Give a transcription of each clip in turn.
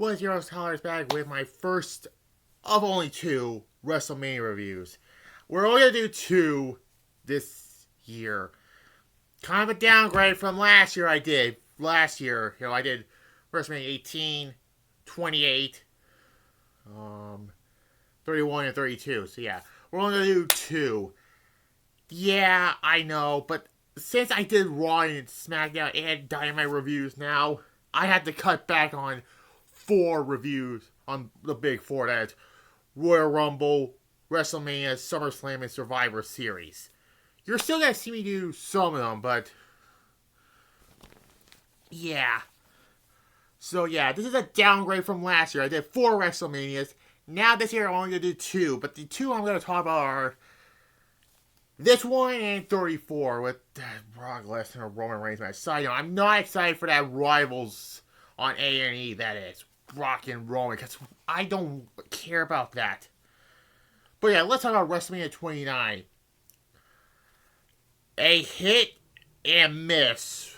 Was your Tyler's back with my first of only two WrestleMania reviews. We're only going to do two this year. Kind of a downgrade from last year I did. Last year, I did WrestleMania 18, 28, 31, and 32. So yeah, we're only going to do two. Yeah, I know, but since I did Raw and SmackDown and Dynamite reviews now, I had to cut back on 4 reviews on the big 4. That's Royal Rumble, WrestleMania, SummerSlam, and Survivor Series. You're still going to see me do some of them, but yeah. So yeah, this is a downgrade from last year. I did 4 WrestleManias. Now this year I'm only going to do 2, but the 2 I'm going to talk about are this one and 34 with Brock Lesnar and Roman Reigns match. Side note, I'm not excited for that Rivals on A&E, that is. Brock and Roman, because I don't care about that. But yeah, let's talk about WrestleMania 29. A hit and miss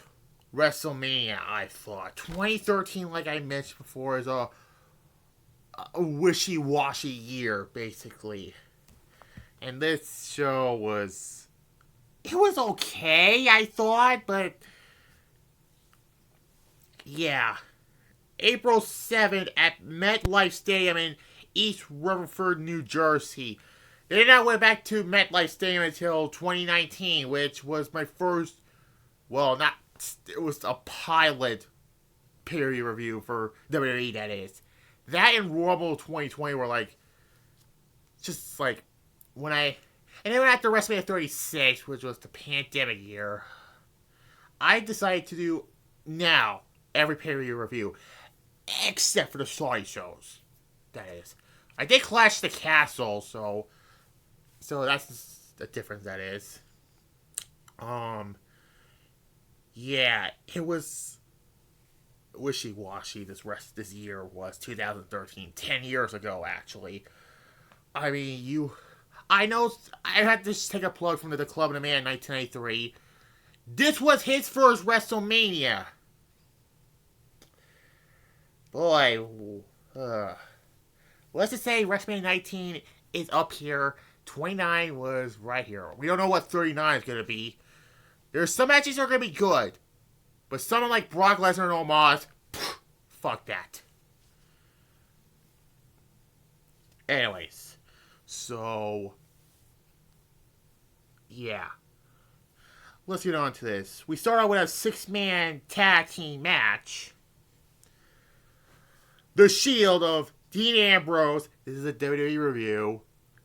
WrestleMania, I thought. 2013, like I mentioned before, is a wishy-washy year, basically. And this show was... It was okay, I thought, but... Yeah. April 7th at MetLife Stadium in East Rutherford, New Jersey. They did not went back to MetLife Stadium until 2019, which was my first... Well, not... It was a pilot period review for WWE, that is. That and Rumble 2020 were like... Just like... When I... And then after WrestleMania 36, which was the pandemic year, I decided to do now every pay-per-view review, except for the Saudi shows. That is, I did Clash the Castle, so that's the difference. That is, yeah, it was wishy-washy. This year was 2013, 10 years ago, actually. I mean, I know I had to take a plug from the Club of the Man in 1993. This was his first WrestleMania. Boy, let's just say WrestleMania 19 is up here. 29 was right here. We don't know what 39 is going to be. There's some matches that are going to be good. But someone like Brock Lesnar and Omos, fuck that. Anyways. So, yeah. Let's get on to this. We start out with a 6-man tag team match. The Shield of Dean Ambrose, this is a WWE review,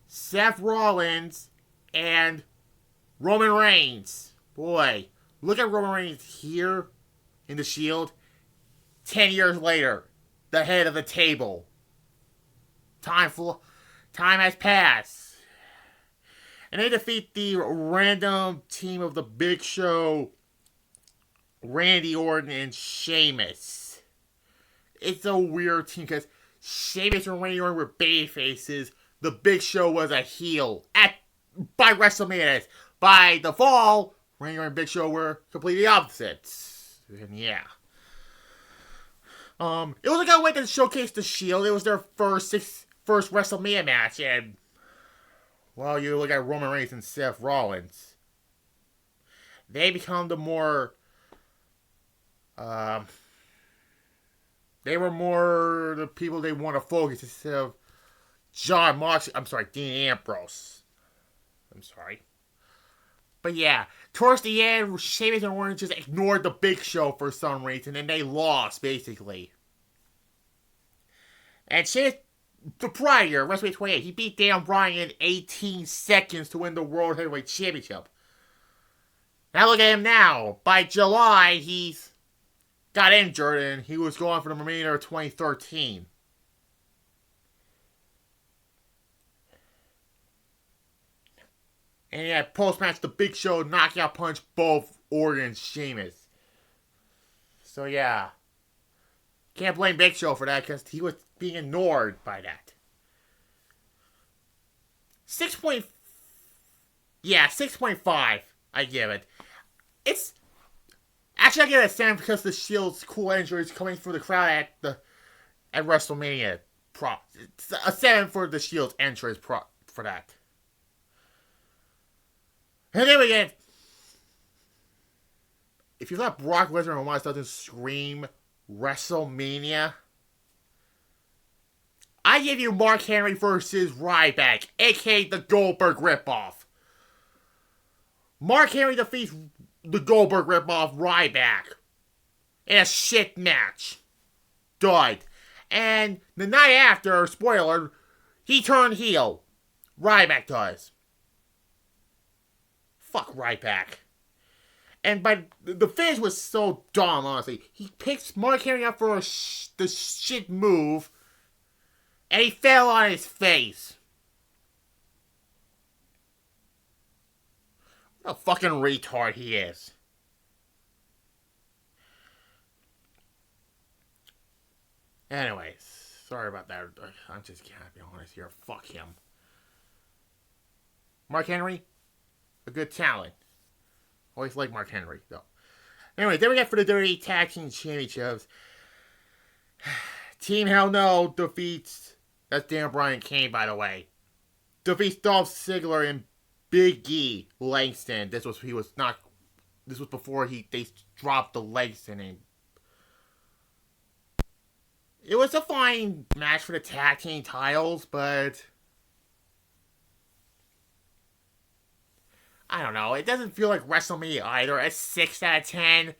Seth Rollins, and Roman Reigns. Boy, look at Roman Reigns here in the Shield. 10 years later, the head of the table. Time has passed. And they defeat the random team of the Big Show, Randy Orton, and Sheamus. It's a weird team because Sheamus and Randy Orton were baby faces. The Big Show was a heel by WrestleMania. By the fall, Randy Orton and Big Show were completely opposites. And yeah. It was a good way to showcase the Shield. It was their first WrestleMania match. And, well, you look at Roman Reigns and Seth Rollins. They become the more... They were more the people they want to focus instead of John Moxley. I'm sorry, Dean Ambrose. I'm sorry. But yeah, towards the end, Sheamus and Orton just ignored the Big Show for some reason, and they lost, basically. And Sheamus, the prior year, WrestleMania 28, he beat Dan Bryan in 18 seconds to win the World Heavyweight Championship. Now look at him now. By July, he's got injured, and he was gone for the remainder of 2013. And yeah, post-match, the Big Show knockout punch both Orton and Sheamus. So yeah, can't blame Big Show for that because he was being ignored by that. 6.5, I give it. Actually, I give it a 7 because the Shield's cool entry is coming through the crowd at the at WrestleMania. It's a 7 for the Shield's entrance for that. And then we get... If you thought Brock Lesnar and Omos doesn't scream WrestleMania, I give you Mark Henry versus Ryback, a.k.a. the Goldberg ripoff. Mark Henry defeats the Goldberg ripoff Ryback in a shit match. Died. And the night after, spoiler, he turned heel. Ryback does. Fuck Ryback. And the finish was so dumb, honestly. He picks Mark Henry up for the shit move, and he fell on his face. What a fucking retard he is. Anyways, sorry about that. I'm just gonna be honest here. Fuck him. Mark Henry, a good talent. Always like Mark Henry, though. Anyway, then we got for the WWE Tag Team Championships. Team Hell No defeats... That's Dan Bryan Kane, by the way. Defeats Dolph Ziggler and Big E Langston. This was before they dropped the Langston name. It was a fine match for the tag team titles, but I don't know. It doesn't feel like WrestleMania either. A 6 out of 10.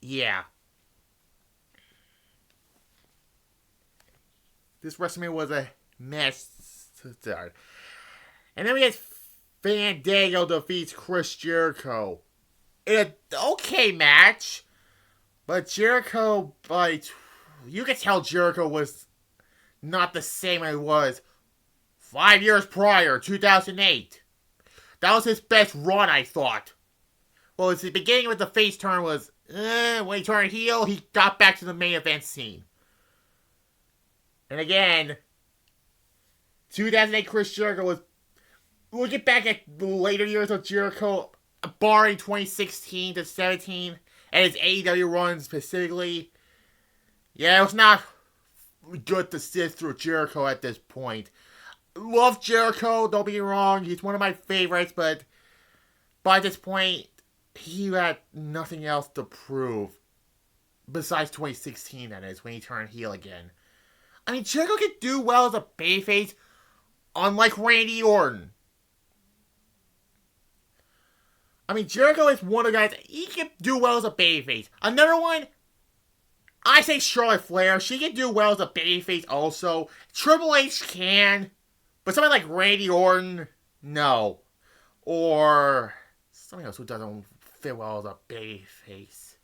Yeah. This WrestleMania was a mess to start. And then we get Fandango defeats Chris Jericho in an okay match. But Jericho, you could tell Jericho was not the same as he was 5 years prior, 2008. That was his best run, I thought. Well, it's the beginning with the face turn was, when he turned heel, he got back to the main event scene. And again, 2008 Chris Jericho was, we'll get back at the later years of Jericho, barring 2016 to 17, and his AEW runs specifically. Yeah, it was not good to sit through Jericho at this point. Love Jericho, don't be me wrong. He's one of my favorites, but by this point, he had nothing else to prove. Besides 2016, that is, when he turned heel again. I mean, Jericho can do well as a babyface, unlike Randy Orton. I mean, Jericho is one of the guys, he can do well as a babyface. Another one, I say Charlotte Flair. She can do well as a babyface also. Triple H can. But somebody like Randy Orton, no. Or somebody else who doesn't fit well as a babyface.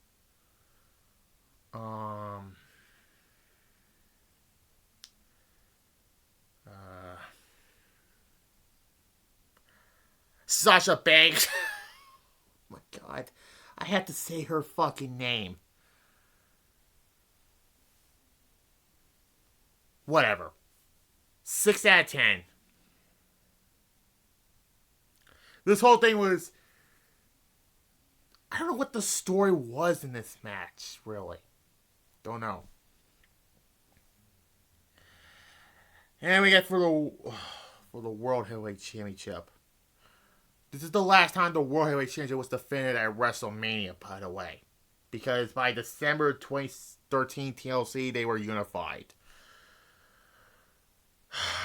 Sasha Banks. Oh my god. I had to say her fucking name. Whatever. 6 out of 10. This whole thing was... I don't know what the story was in this match, really. Don't know. And we get for the World Heavyweight Championship. This is the last time the World Heavyweight Championship was defended at WrestleMania, by the way. Because by December 2013 TLC, they were unified.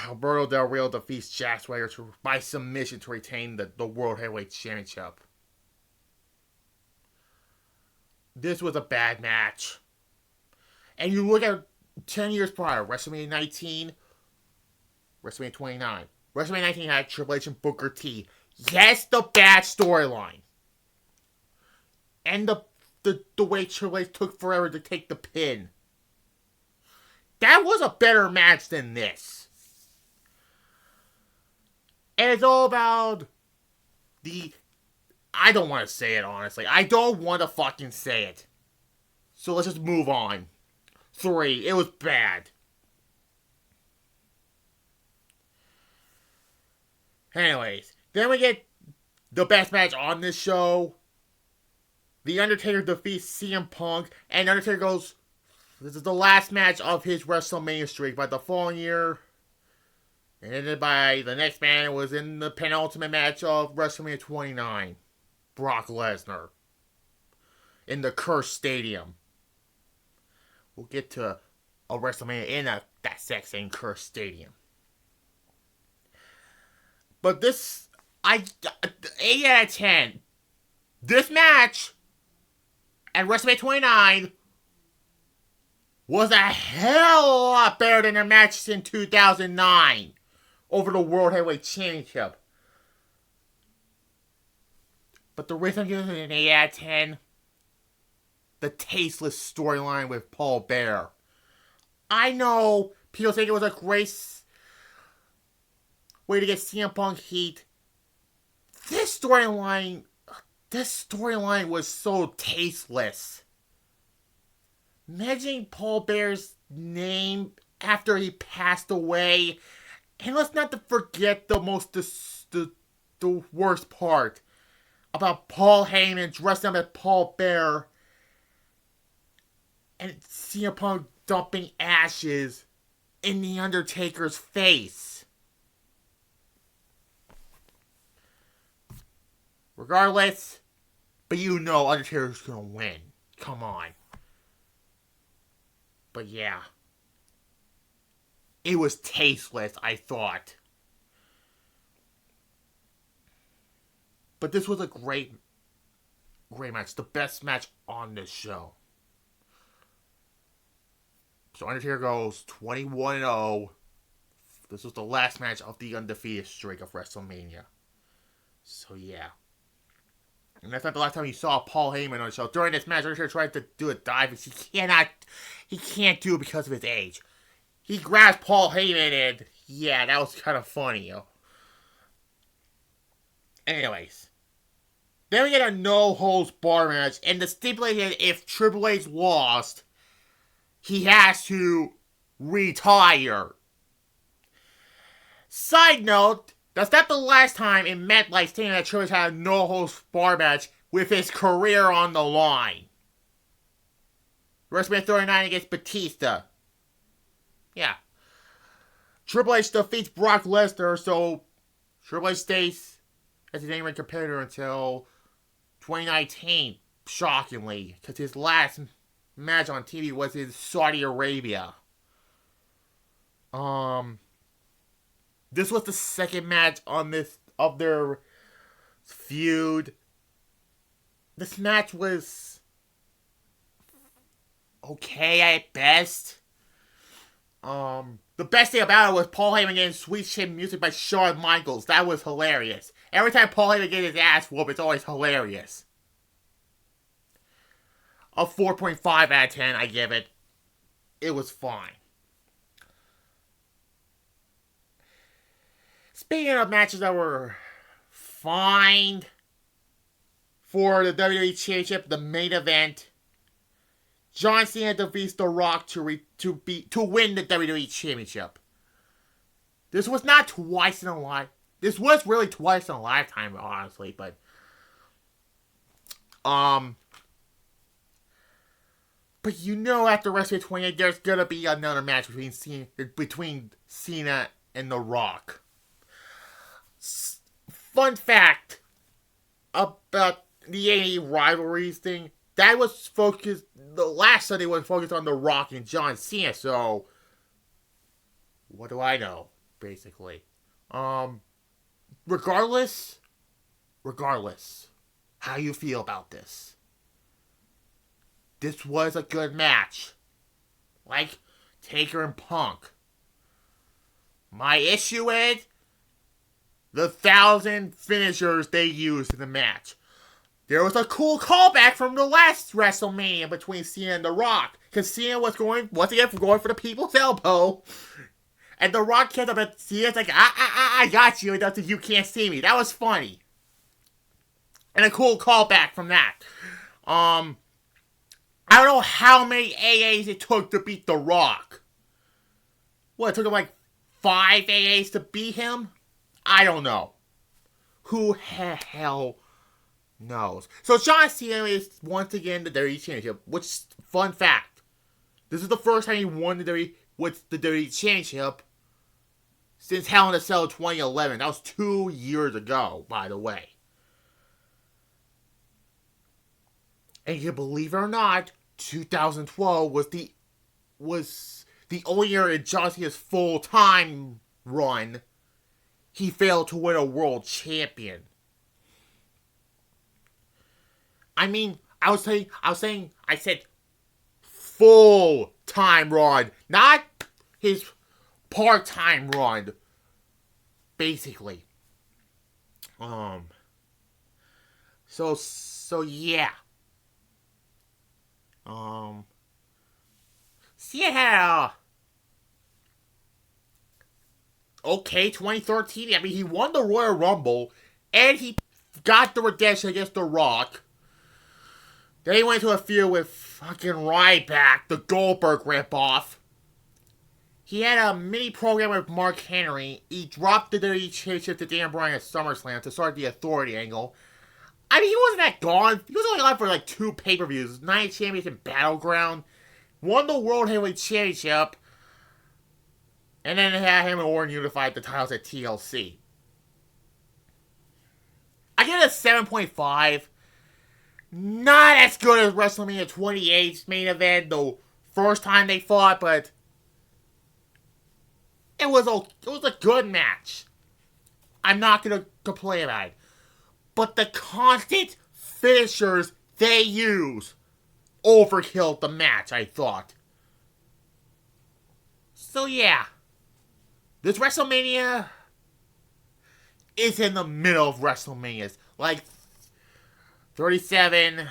Alberto Del Rio defeats Jack Swagger by submission to retain the World Heavyweight Championship. This was a bad match. And you look at 10 years prior, WrestleMania 19, WrestleMania 29. WrestleMania 19 had Triple H and Booker T. Yes, the bad storyline. And the way Triple H took forever to take the pin. That was a better match than this. And it's all about I don't want to say it, honestly. I don't want to fucking say it. So let's just move on. 3. It was bad. Anyways. Then we get the best match on this show. The Undertaker defeats CM Punk. And Undertaker goes This is the last match of his WrestleMania streak. By the following year, and ended by the next man was in the penultimate match of WrestleMania 29. Brock Lesnar. In the Cursed Stadium. We'll get to a WrestleMania in that exact same Cursed Stadium. But this, 8 out of 10. This match at WrestleMania 29 was a hell of a lot better than the matches in 2009 over the World Heavyweight Championship. But the reason I'm giving it an 8 out of 10, the tasteless storyline with Paul Bearer. I know people think it was a great way to get CM Punk heat. This storyline was so tasteless. Imagine Paul Bearer's name after he passed away. And let's not forget the worst part about Paul Heyman dressing up as Paul Bearer and CM Punk dumping ashes in the Undertaker's face. Regardless, but you know Undertaker's gonna win. Come on. But yeah. It was tasteless, I thought. But this was a great match. The best match on this show. So Undertaker goes 21-0. This was the last match of the undefeated streak of WrestleMania. So yeah. And that's not the last time you saw Paul Heyman on the show. During this match, Undertaker tried to do a dive, and he can't do it because of his age. He grabs Paul Heyman, and yeah, that was kind of funny, yo. Anyways. Then we get a no-holds-barred match, and the stipulation, if Triple H lost, he has to retire. Side note, that's not the last time in MetLife stating that Triple H had a no-holds-barred match with his career on the line. WrestleMania 39 against Batista. Yeah. Triple H defeats Brock Lesnar, so Triple H stays as his in-ring competitor until 2019, shockingly, because his last match on TV was in Saudi Arabia. This was the second match of their feud. This match was okay at best. The best thing about it was Paul Heyman getting Sweet Chin music by Shawn Michaels. That was hilarious. Every time Paul Heyman gets his ass whooped, it's always hilarious. A 4.5 out of 10, I give it. It was fine. Speaking of matches that were fine for the WWE Championship, the main event, John Cena defeats The Rock to win the WWE Championship. This was not twice in a life. This was really twice in a lifetime, honestly, but you know, after WrestleMania 28, there's gonna be another match between Cena and The Rock. Fun fact about the AEW rivalries thing. That was focused, the last Sunday was focused on The Rock and John Cena, so what do I know, basically. Regardless, how you feel about this. This was a good match. Like Taker and Punk. My issue is the 1,000 finishers they used in the match. There was a cool callback from the last WrestleMania between Cena and The Rock. Because Cena was going for the people's elbow. And The Rock kept up at Cena's like, I got you. And that's you can't see me. That was funny. And a cool callback from that. I don't know how many AAs it took to beat The Rock. What, it took him like 5 AAs to beat him? I don't know. Who hell knows? So John Cena is once again the WWE Championship, which, fun fact, This is the first time he won the WWE Championship since Hell in a Cell 2011. That was 2 years ago, by the way. And you believe it or not, 2012 was the only year in John Cena's full-time run he failed to win a world champion. I mean, I said full-time run, not his part-time run, basically. So yeah. Yeah. Okay, 2013. I mean, he won the Royal Rumble, and he got the redemption against The Rock. Then he went to a feud with fucking Ryback, the Goldberg ripoff. He had a mini program with Mark Henry. He dropped the WWE Championship to Dan Bryan at SummerSlam to start the Authority angle. I mean, he wasn't that gone. He was only on for like 2 pay-per-views. Night Championship Battleground. Won the World Heavyweight Championship. And then they had him and Orton unified the titles at TLC. I give it a 7.5. Not as good as WrestleMania 28's main event, the first time they fought, but it was a good match. I'm not going to complain about it. But the constant finishers they use overkilled the match, I thought. So yeah. This WrestleMania is in the middle of WrestleManias. Like 37,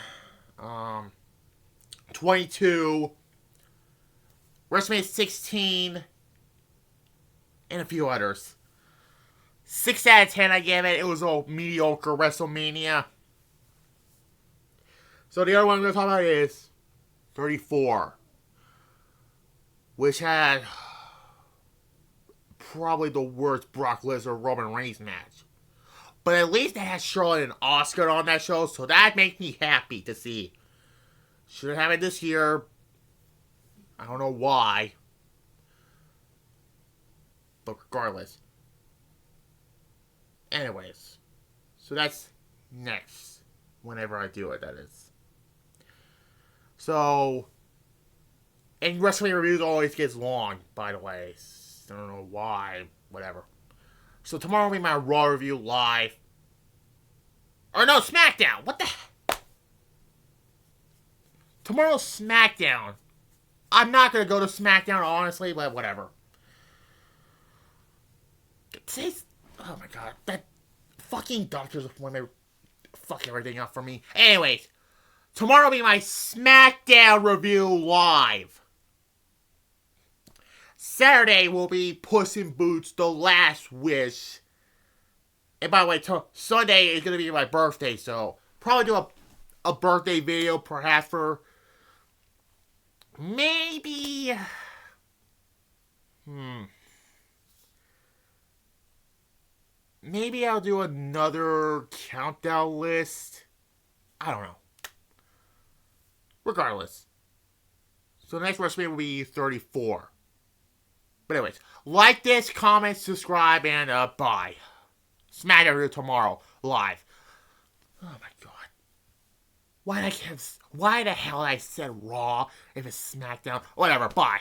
22, WrestleMania 16, and a few others. 6 out of 10 I give it. It was a mediocre WrestleMania. So the other one I'm going to talk about is 34. Which had probably the worst Brock Lesnar-Roman Reigns match. But at least it had Charlotte and Oscar on that show, so that makes me happy to see. Should have it this year. I don't know why. But regardless. Anyways. So that's next. Whenever I do it, that is. So. And WrestleMania reviews always gets long, by the way. I don't know why. Whatever. So tomorrow will be my Raw review live. Or no, SmackDown. What the heck? Tomorrow's SmackDown. I'm not going to go to SmackDown, honestly, but whatever. Today's... Oh my god. That fucking doctor's appointment fuck everything up for me. Anyways. Tomorrow will be my SmackDown review live. Saturday will be Puss in Boots, The Last Wish. And by the way, Sunday is going to be my birthday, so probably do a birthday video, perhaps for maybe... Maybe I'll do another countdown list. I don't know. Regardless. So the next WrestleMania will be 34. But anyways, like this, comment, subscribe, and bye. SmackDown review tomorrow, live. Oh my god. Why the hell I said Raw if it's SmackDown? Whatever, bye.